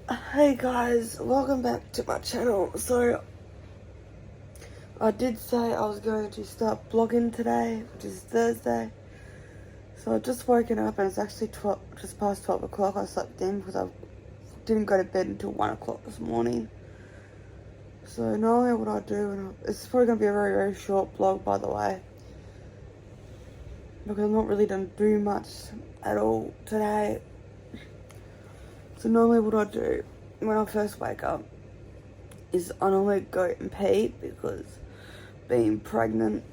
Hey guys, welcome back to my channel. So, I did say I was going to start vlogging today, which is Thursday. So I just woken up and it's actually just past 12 o'clock. I slept in because I didn't go to bed until 1 o'clock this morning. So normally what I do, and it's probably going to be a very, very short vlog, by the way, because I'm not really going to do much at all today. So normally what I do when I first wake up is I normally go and pee, because being pregnant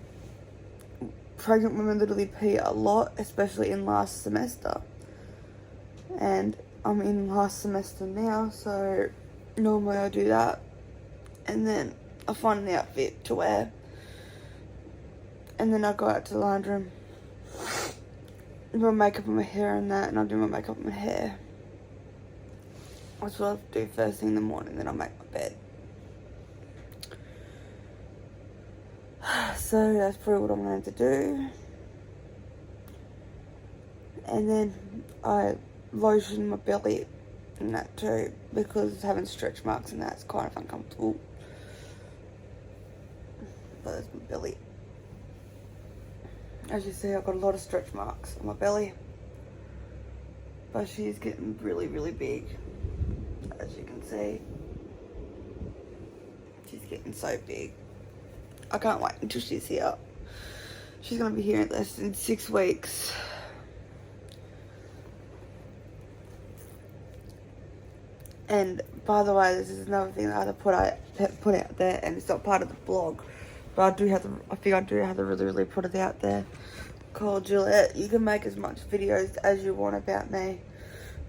women literally pee a lot, especially in last semester. And I'm in last semester now, so normally I do that. And then I find an outfit to wear. And then I go out to the laundry room, do my makeup and my hair and that, and I do my makeup and my hair. That's what I do first thing in the morning, then I make my bed. So that's probably what I'm going to do. And then I lotion my belly and that too, because having stretch marks and that's kind of uncomfortable. But that's my belly. As you see, I've got a lot of stretch marks on my belly. But she's getting really, really big. As you can see. She's getting so big. I can't wait until she's here. She's going to be here in less than 6 weeks. And by the way, this is another thing that I had to put out there, and it's not part of the vlog, but I think I do have to really put it out there. Call Juliet, you can make as much videos as you want about me,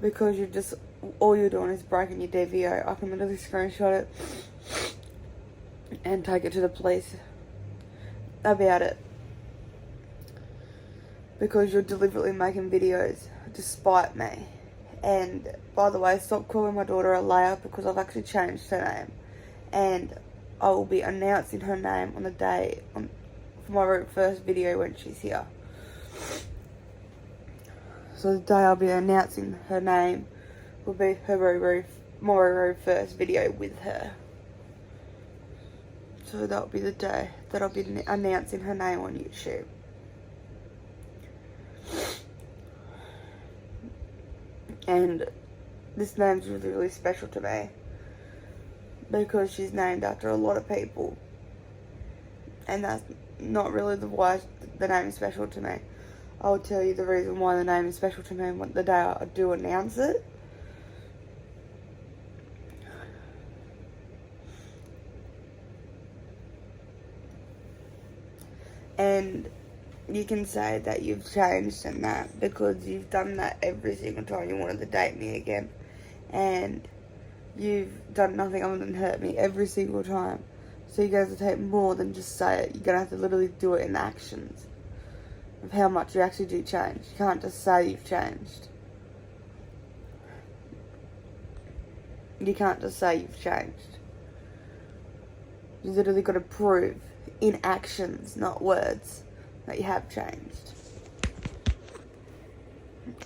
because all you're doing is breaking your DVO. I can literally screenshot it and take it to the police about it, because you're deliberately making videos to spite me. And by the way, stop calling my daughter Alea, because I've actually changed her name, and I will be announcing her name on the day for my very first video when she's here. So the day I'll be announcing her name will be my very first video with her. So that'll be the day that I'll be announcing her name on YouTube. And this name's really special to me, because she's named after a lot of people. And that's not really why the name is special to me. I'll tell you the reason why the name is special to me the day I do announce it. And you can say that you've changed and that, because you've done that every single time you wanted to date me again. And you've done nothing other than hurt me every single time. So you're going to take more than just say it. You're going to have to literally do it in actions of how much you actually do change. You can't just say you've changed. You can't just say you've changed. You literally got to prove in actions, not words, that you have changed.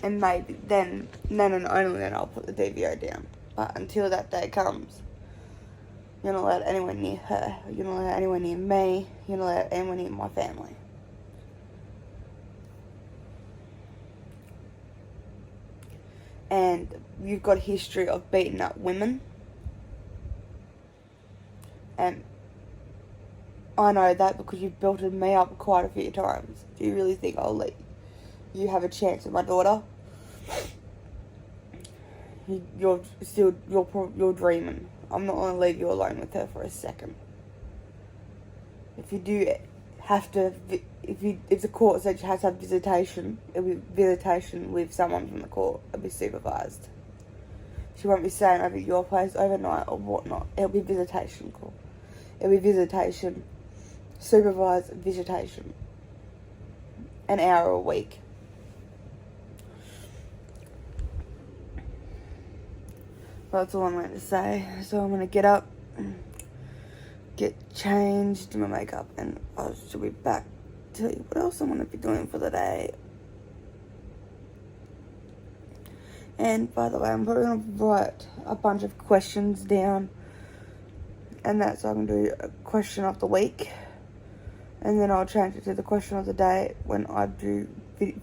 And maybe then and only then I'll put the DVO down. But until that day comes, you're not allowed anyone near her. You're not allowed anyone near me. You're not allowed anyone near my family. And you've got a history of beating up women. And I know that because you've belted me up quite a few times. Do you really think I'll let you have a chance with my daughter? You're dreaming. I'm not going to leave you alone with her for a second. If you do have to, if the court said you have to have visitation, it'll be visitation with someone from the court. It'll be supervised. She won't be staying over at your place overnight or whatnot. It'll be visitation call. It'll be visitation, supervised visitation. An hour a week. That's all I'm going to say. So I'm going to get up, get changed, do my makeup, and I should be back to tell you what else I'm going to be doing for the day. And by the way, I'm probably going to write a bunch of questions down, and that's so I can do a question of the week, and then I'll change it to the question of the day when I do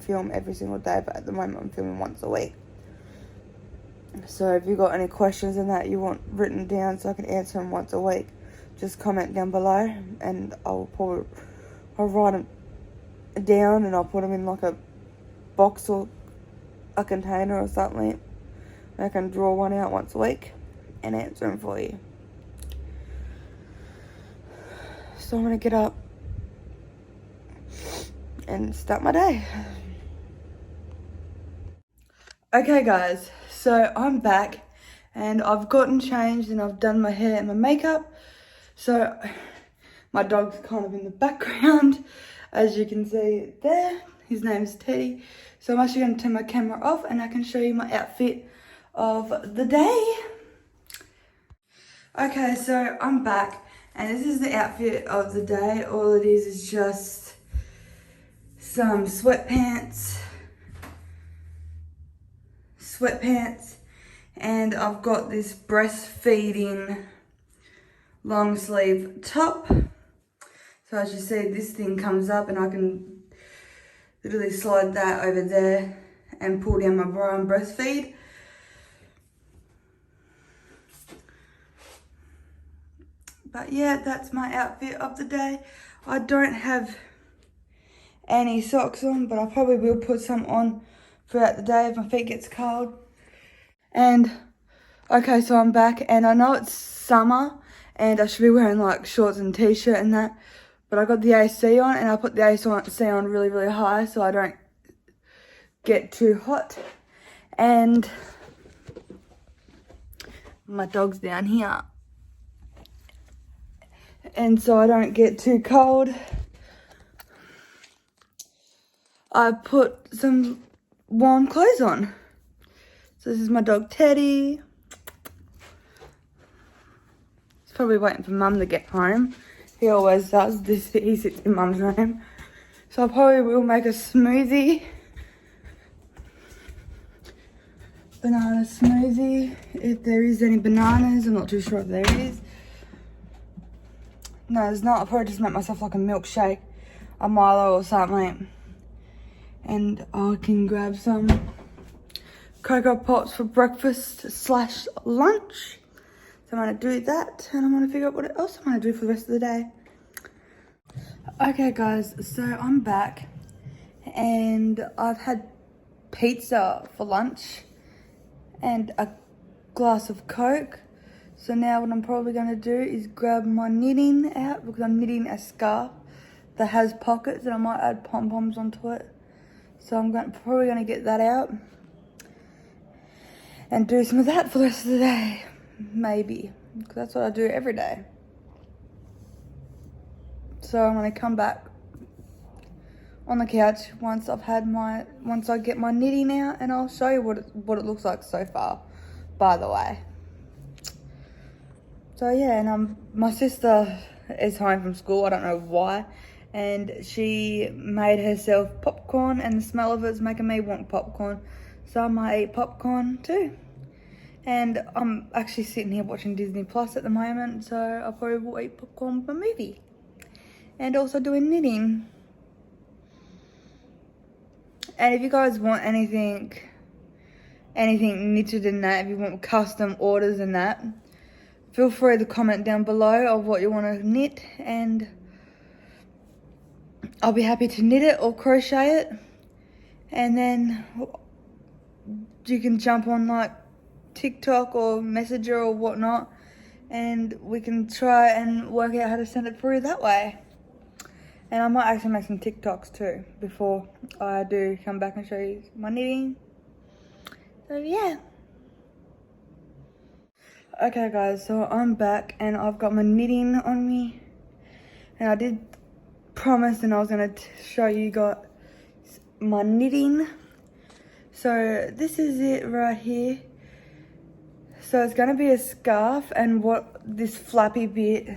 film every single day, but at the moment I'm filming once a week. So if you've got any questions in that you want written down so I can answer them once a week, just comment down below, and I'll write them down, and I'll put them in like a box or a container or something. I can draw one out once a week and answer them for you. So I'm gonna get up and start my day. Okay guys, so I'm back and I've gotten changed and I've done my hair and my makeup. So my dog's kind of in the background, as you can see there. His name is Teddy. So I'm actually going to turn my camera off and I can show you my outfit of the day. Okay, so I'm back and this is the outfit of the day. All it is just some sweatpants, and I've got this breastfeeding long sleeve top. So as you see, this thing comes up and I can literally slide that over there and pull down my bra and breastfeed. But yeah, that's my outfit of the day. I don't have any socks on, but I probably will put some on throughout the day if my feet gets cold. And okay, so I'm back and I know it's summer and I should be wearing like shorts and t-shirt and that, but I got the AC on and I put the AC on really, really high so I don't get too hot. And my dog's down here. And so I don't get too cold, I put some warm clothes on. So this is my dog Teddy. He's probably waiting for Mum to get home. He always does. He sits in Mum's room. So I probably will make a smoothie. Banana smoothie. If there is any bananas, I'm not too sure if there is. No, there's not. I'll probably just make myself like a milkshake, a Milo or something. And I can grab some Cocoa Pops for breakfast / lunch. So I'm going to do that and I'm going to figure out what else I'm going to do for the rest of the day. Okay guys, so I'm back and I've had pizza for lunch and a glass of Coke. So now what I'm probably going to do is grab my knitting out because I'm knitting a scarf that has pockets and I might add pom-poms onto it. So I'm probably going to get that out and do some of that for the rest of the day. Maybe, because that's what I do every day. So I'm going to come back on the couch once I get my knitting out and I'll show you what it looks like so far, by the way. So yeah, and my sister is home from school, I don't know why, and she made herself popcorn and the smell of it is making me want popcorn. So I might eat popcorn too. And I'm actually sitting here watching Disney Plus at the moment, so I probably will eat popcorn with my movie. And also doing knitting. And if you guys want anything knitted in that, if you want custom orders in that, feel free to comment down below of what you want to knit and I'll be happy to knit it or crochet it. And then you can jump on like TikTok or Messenger or whatnot and we can try and work out how to send it through that way. And I might actually make some TikToks too before I do come back and show you my knitting. So yeah. Okay guys, so I'm back and I've got my knitting on me. And I did promise and I was going to show you guys my knitting. So this is it right here. So it's going to be a scarf and what this flappy bit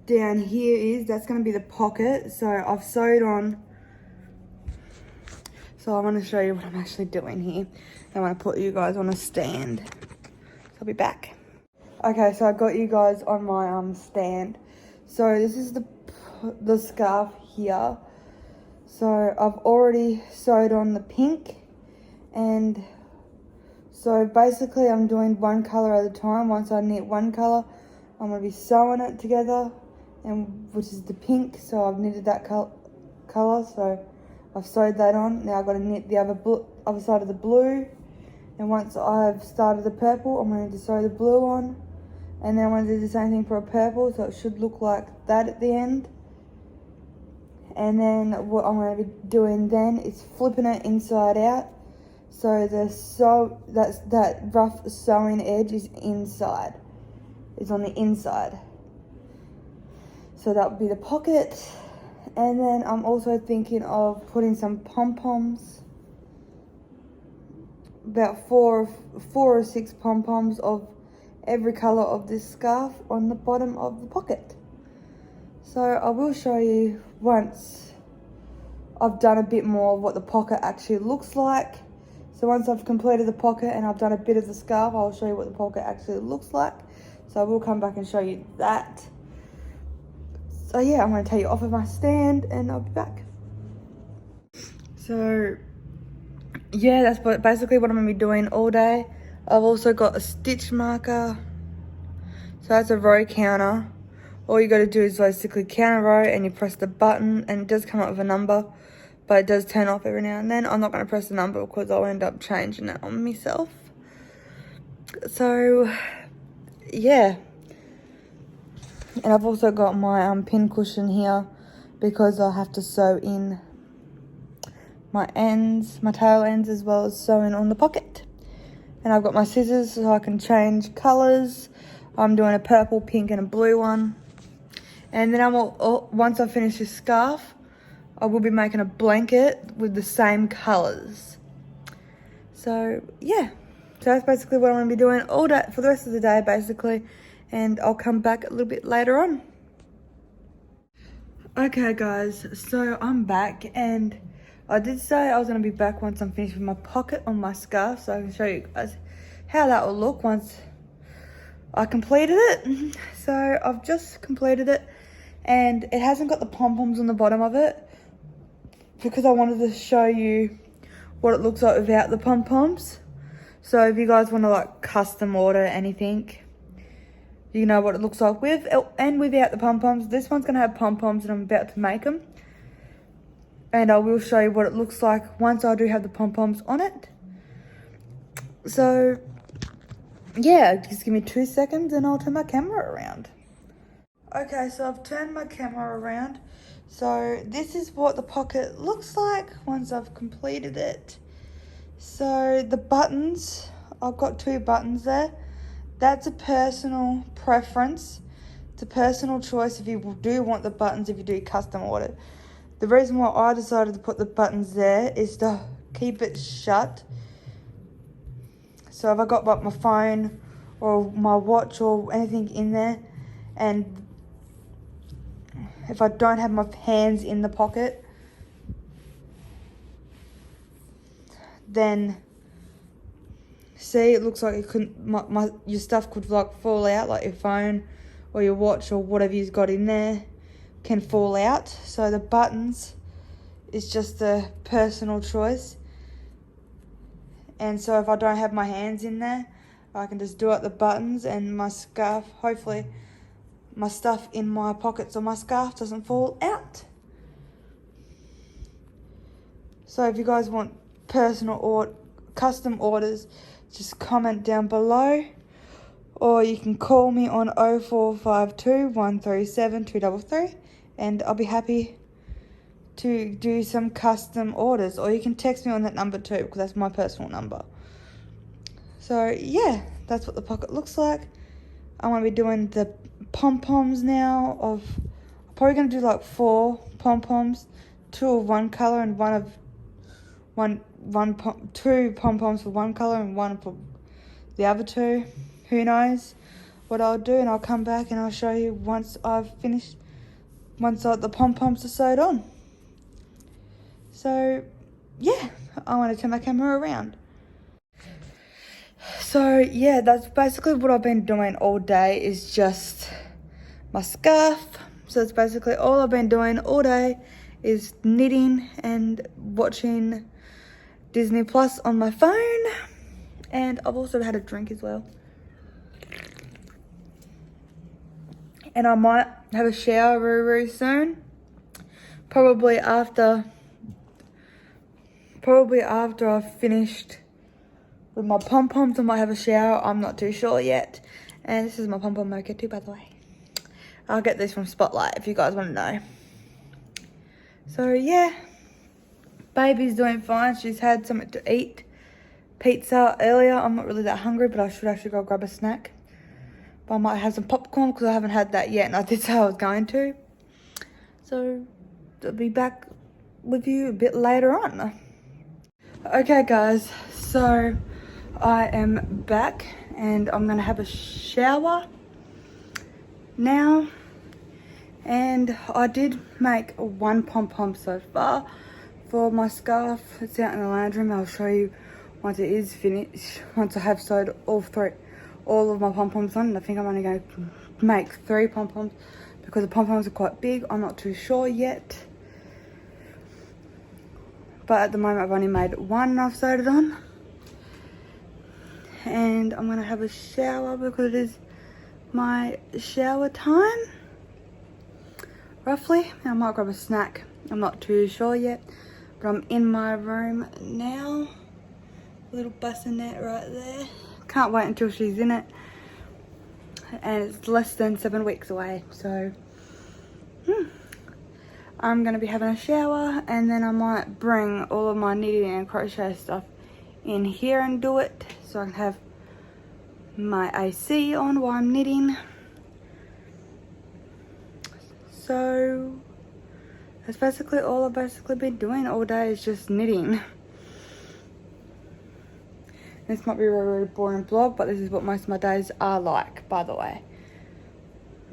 down here is, that's going to be the pocket. So I've sewed So I want to show you what I'm actually doing here. I want to put you guys on a stand. So I'll be back. Okay, so I got you guys on my stand. So this is the scarf here. So I've already sewed on the pink, and so basically I'm doing one colour at a time. Once I knit one colour, I'm going to be sewing it together, and which is the pink. So I've knitted that colour, so I've sewed that on. Now I've got to knit the other side of the blue, and once I've started the purple, I'm going to sew the blue on, and then I'm going to do the same thing for a purple, so it should look like that at the end. And then what I'm going to be doing then is flipping it inside out, so that rough sewing edge is inside. It's on the inside. So that would be the pocket. And then I'm also thinking of putting some pom-poms, about four or six pom-poms of every colour of this scarf on the bottom of the pocket. So I will show you once I've done a bit more of what the pocket actually looks like. So once I've completed the pocket and I've done a bit of the scarf, I'll show you what the pocket actually looks like. So I will come back and show you that. So yeah, I'm going to take you off of my stand and I'll be back. So yeah, that's basically what I'm going to be doing all day. I've also got a stitch marker. So that's a row counter. All you got to do is basically count a row and you press the button, and it does come up with a number, but it does turn off every now and then. I'm not going to press the number because I'll end up changing it on myself. So yeah. And I've also got my pin cushion here because I have to sew in my ends, my tail ends, as well as sewing on the pocket. And I've got my scissors so I can change colours. I'm doing a purple, pink and a blue one. And then once I finish this scarf, I will be making a blanket with the same colours. So yeah, so that's basically what I'm going to be doing all day for the rest of the day basically. And I'll come back a little bit later on. Okay guys, so I'm back, and I did say I was going to be back once I'm finished with my pocket on my scarf, so I can show you guys how that will look once I completed it. So I've just completed it, and it hasn't got the pom-poms on the bottom of it because I wanted to show you what it looks like without the pom-poms. So if you guys want to like custom order anything, you know what it looks like with and without the pom-poms. This one's going to have pom-poms and I'm about to make them. And I will show you what it looks like once I do have the pom-poms on it. So yeah, just give me 2 seconds and I'll turn my camera around. Okay, so I've turned my camera around. So this is what the pocket looks like once I've completed it. So the buttons, I've got 2 buttons there. That's a personal preference. It's a personal choice if you do want the buttons, if you do custom order. The reason why I decided to put the buttons there is to keep it shut. So if I got like my phone or my watch or anything in there, and if I don't have my hands in the pocket, then see, it looks like it couldn't, your stuff could like fall out, like your phone or your watch or whatever you've got in there can fall out. So the buttons is just a personal choice. And so if I don't have my hands in there, I can just do it the buttons, and my scarf, hopefully my stuff in my pockets or my scarf doesn't fall out. So if you guys want personal or custom orders, just comment down below, or you can call me on 0452 137 233 and I'll be happy to do some custom orders, or you can text me on that number too because that's my personal number. So yeah, that's what the pocket looks like. I'm going to be doing the pom-poms now I'm probably going to do like 4 pom-poms, 2 of one colour and 2 pom-poms for one colour and 1 for the other 2. Who knows what I'll do, and I'll come back and I'll show you once I've finished, once the pom-poms are sewed on. So yeah, I want to turn my camera around. So yeah, that's basically what I've been doing all day, is just my scarf. So it's basically all I've been doing all day is knitting and watching Disney Plus on my phone. And I've also had a drink as well. And I might have a shower very, very soon. Probably after I've finished with my pom-poms, I might have a shower. I'm not too sure yet. And this is my pom-pom mocha too, by the way. I'll get this from Spotlight if you guys want to know. So yeah, baby's doing fine. She's had something to eat. Pizza earlier. I'm not really that hungry, but I should actually go grab a snack. But I might have some popcorn because I haven't had that yet, and I did say I was going to. So I'll be back with you a bit later on. Okay guys, so I am back and I'm gonna have a shower now. And I did make one pom-pom so far for my scarf. It's out in the lounge room. I'll show you once it is finished, once I have sewed all of my pom-poms on. And I think I'm only going to make 3 pom-poms because the pom-poms are quite big. I'm not too sure yet. But at the moment I've only made 1 and I've sewed it on. And I'm going to have a shower because it is my shower time. Roughly. I might grab a snack. I'm not too sure yet. But I'm in my room now. Little bassinet right there. Can't wait until she's in it. And it's less than 7 weeks away. So I'm going to be having a shower. And then I might bring all of my knitting and crochet stuff in here and do it. So I can have my AC on while I'm knitting. So that's basically all I've been doing all day, is just knitting. This might be a very boring vlog, but this is what most of my days are like, by the way.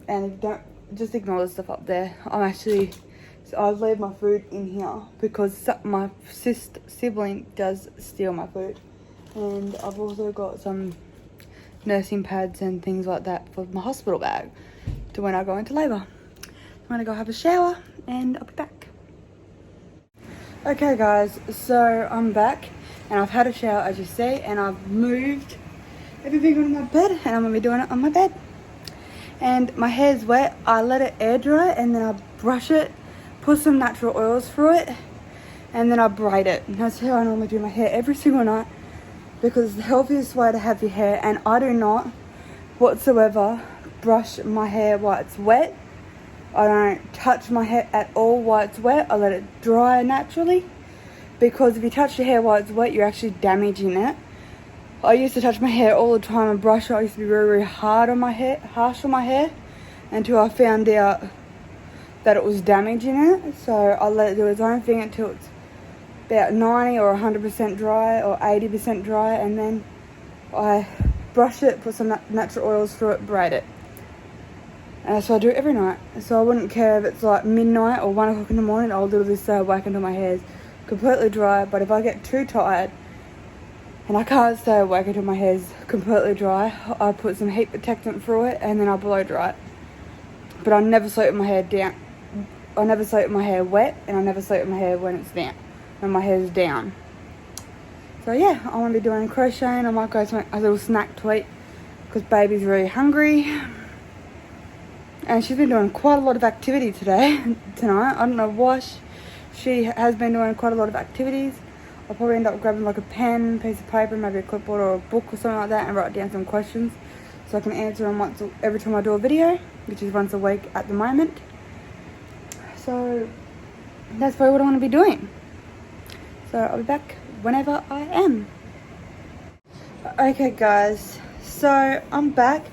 And if you don't, just ignore the stuff up there. So I leave my food in here because my sibling does steal my food. And I've also got some nursing pads and things like that for my hospital bag to when I go into labour. I'm gonna go have a shower and I'll be back. Okay guys, so I'm back and I've had a shower, as you see, and I've moved everything on my bed, and I'm gonna be doing it on my bed. And my hair's wet. I let it air dry and then I brush it, put some natural oils through it, and then I braid it. And that's how I normally do my hair every single night, because it's the healthiest way to have your hair. And I do not whatsoever brush my hair while it's wet. I don't touch my hair at all while it's wet. I let it dry naturally, because if you touch your hair while it's wet, you're actually damaging it. I used to touch my hair all the time and brush it. I used to be very, very harsh on my hair, until I found out that it was damaging it. So I let it do its own thing until it's about 90 or 100% dry or 80% dry, and then I brush it, put some natural oils through it, braid it. And that's what I do every night. So I wouldn't care if it's like midnight or 1 o'clock in the morning. I'll literally stay awake until my hair's completely dry. But if I get too tired and I can't stay awake until my hair's completely dry, I put some heat protectant through it and then I blow dry it. But I never sleep with my hair down. I never sleep with my hair wet, and I never sleep with my hair when it's down, when my hair's down. So yeah, I want to be doing crocheting. I might go to a little snack to eat because baby's really hungry. And she's been doing quite a lot of activity tonight. I don't know why. She has been doing quite a lot of activities. I'll probably end up grabbing like a pen, piece of paper, maybe a clipboard or a book or something like that, and write down some questions so I can answer them every time I do a video, which is once a week at the moment. So that's probably what I want to be doing. So I'll be back whenever I am. Okay guys, so I'm back,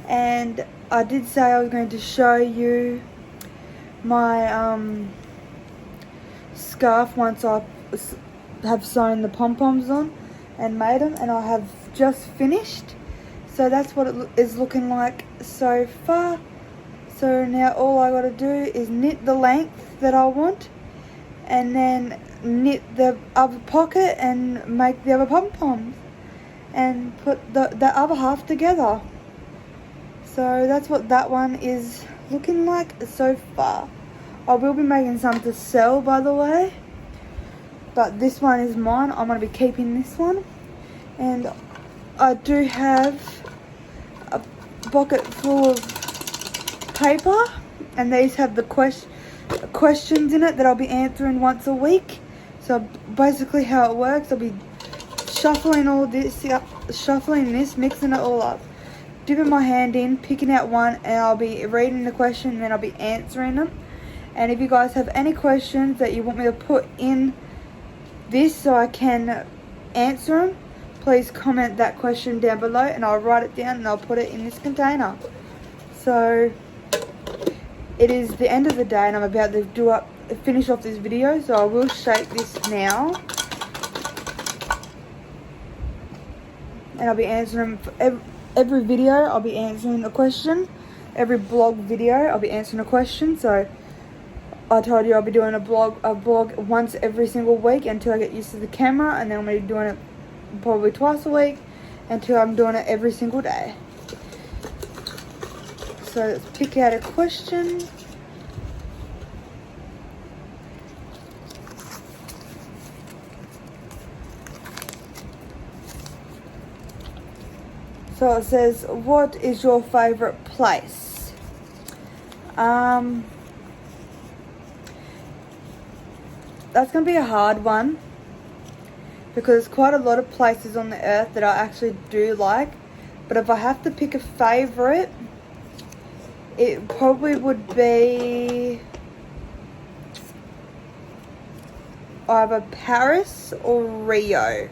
and I did say I was going to show you my scarf once I have sewn the pom-poms on and made them, and I have just finished. So that's what it is looking like so far. So now all I got to do is knit the length that I want, and then knit the other pocket and make the other pom-poms and put the other half together. So that's what that one is looking like so far. I will be making some to sell, by the way, but this one is mine. I'm going to be keeping this one. And I do have a bucket full of paper, and these have the questions in it that I'll be answering once a week. So basically how it works, I'll be shuffling all this up, shuffling this, mixing it all up, dipping my hand in, picking out one, and I'll be reading the question and then I'll be answering them. And if you guys have any questions that you want me to put in this so I can answer them, please comment that question down below and I'll write it down and I'll put it in this container. So it is the end of the day and I'm about to finish off this video, so I will shape this now. And I'll be answering for every video. I'll be answering a question. Every blog video I'll be answering a question. So I told you I'll be doing a blog once every single week until I get used to the camera, and then I'm going to be doing it probably twice a week until I'm doing it every single day. So let's pick out a question. So it says, what is your favourite place? That's going to be a hard one, because there's quite a lot of places on the earth that I actually do like. But if I have to pick a favourite, it probably would be either Paris or Rio.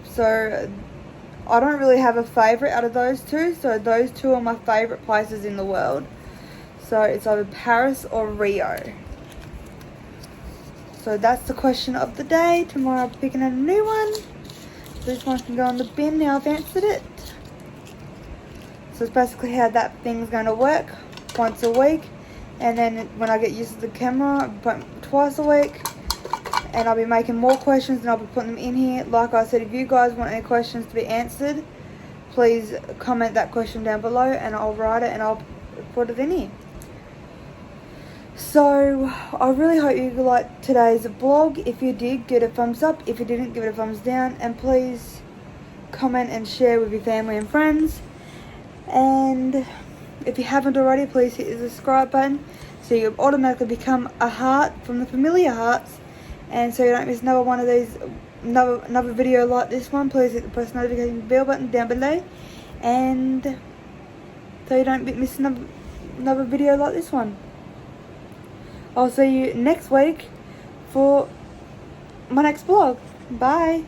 So I don't really have a favourite out of those two. So those two are my favourite places in the world. So it's either Paris or Rio. So that's the question of the day. Tomorrow I'm picking out a new one. This one can go in the bin now I've answered it. So it's basically how that thing's going to work. Once a week. And then when I get used to the camera, twice a week. And I'll be making more questions and I'll be putting them in here. Like I said, if you guys want any questions to be answered, please comment that question down below and I'll write it and I'll put it in here. So I really hope you liked today's vlog. If you did, give it a thumbs up. If you didn't, give it a thumbs down. And please comment and share with your family and friends. And if you haven't already, please hit the subscribe button so you automatically become a heart from the familiar hearts. And so you don't miss another one of these, another video like this one. Please hit the post notification bell button down below. And so you don't miss another video like this one. I'll see you next week for my next vlog. Bye.